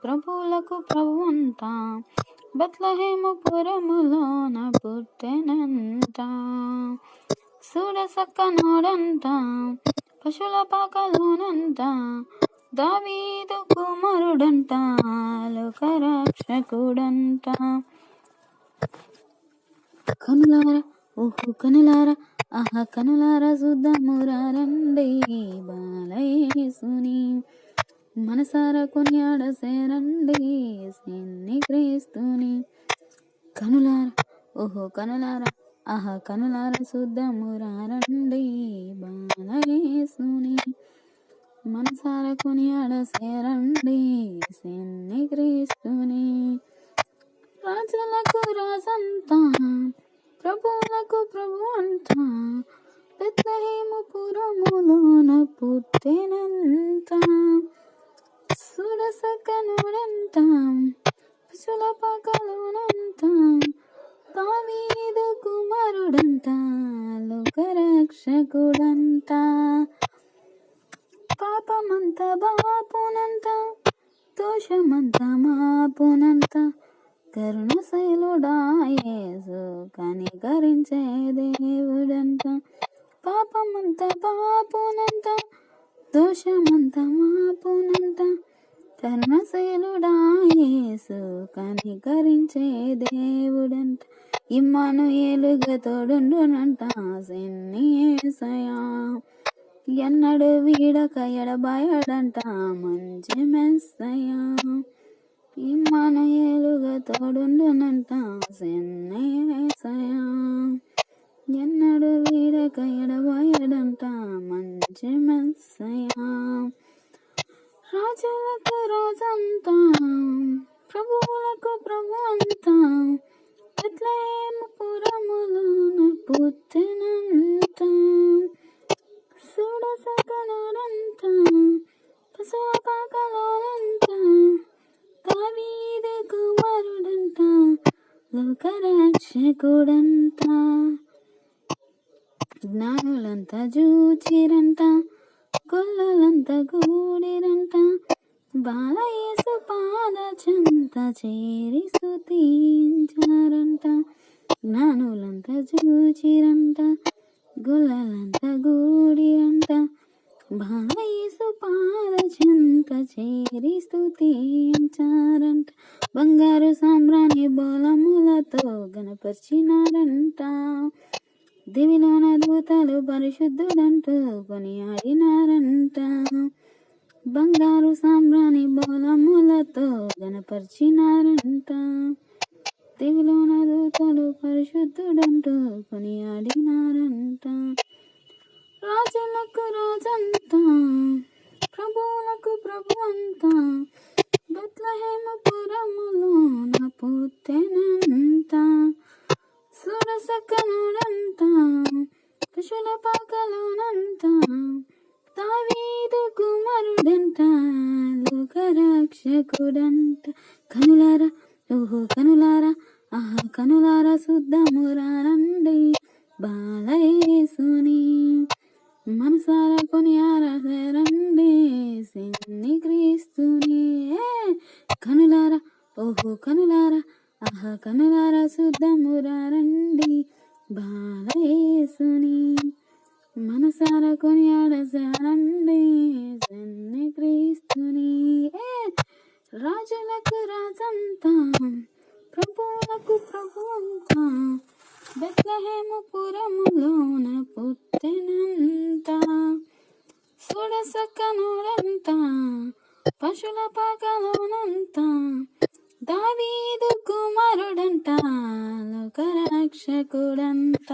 ప్రభువులకు ప్రభువంట బెత్లెహేము పురములోన పుట్టెనంట. సూడసక్కనోడంట పశుల పాకలోనంట దావీదు కుమారుడంట లోకరక్షకుడంట. కనులారా ఓహో కనులారా ఆహా కనులారా చూద్దామురా రండి బాలయేసుని మనసారా కొనియాడసేరండి సిన్ని క్రీస్తుని. కనులారా ఓహో కనులారా ఆహా కనులారా చూద్దామురా రండి బాలయేసుని మనసారా కొనియాడసేరండి సిన్ని క్రీస్తుని. రాజులకు రాజంతా ప్రభువులకు ప్రభు అంట బెత్లెహేము పురములోన పుట్టెనంట. సూడసక్కనుడంట పశుల పాకలోనంట దావీదు కుమారుడంట లోకరక్షకుడంట. పాపమంత బాపునంత దోషమంత మాపునంత కరుణశైలుడా యేసు కనికరించే దేవుడంట. పాపమంత పాపునంత దోషమంత మాపునంత కరుణశైలుడా యేసు కనికరించే దేవుడంట. ఇమ్మానుయేలుగా తోడుండునంట సిన్ని యేసయ్యా ఎన్నడు వీడక ఎడబాయడంట మంచి మెస్సయ్యా. ఇమ్మానుయేలుగా తోడుండునంట సిన్ని యేసయ్యా ఎన్నడు వీడక ఎడబాయడంట మంచి మెస్సయ్యా. రాజులకు రాజంతా ప్రభువులకు ప్రభు అంతా బెత్లెహేము పురములోన పుట్టెనంట. సూడసక్కనోడంట పశుల పాకలోనంట దావీదు కుమారుడంట లోకరక్షకుడంట. జ్ఞానులంతా జూచిరంట గొల్లలంతా గూడిరంట బాలయేసు పాద చెంత చేరి స్తుతించారంట. జ్ఞానులంతా జూచిరంట గొల్లలంతా గూడిరంట బాలయేసు పాద చెంత చేరి స్తుతించారంట. బంగారు సాంబ్రాణి బోలములతో గణపరిచినారంట దివిలోన దూతలు పరిశుద్ధుడంటూ కొనియాడినారంట. బంగారు సాంబ్రాణి బోలములతో గణపరిచినారంట దివిలోన దూతలు పరిశుద్ధుడంటూ కొనియాడినారంట. రాజులకు రాజంతా ప్రభువులకు ప్రభు అంతా బెత్లెహేము పురములోన పుట్టెనంట. సూడసక్కనుడంట పశుల పాకలోనంట దావీదు కుమారుడంట లోకరక్షకుడంట. కనులారా ఓహో కనులారా ఆహా కనులారా చూద్దామురా రండి బాలయేసుని మనసారా కొనియాడసేరండి సిన్ని క్రీస్తుని. కనులారా ఓహో కనులారా ఆహా కనులారా చూద్దామురా రండి బాలయేసుని మనసారా కొనియాడసేరండి సిన్ని క్రీస్తుని. రాజులకు రాజంతా ప్రభువులకు ప్రభు అంతా బెత్లెహేము పురములోన పుట్టెనంట. సూడసక్కనోడంట పశుల పాకలోనంట దావీదు కుమారుడంట లోకరక్షకుడంట.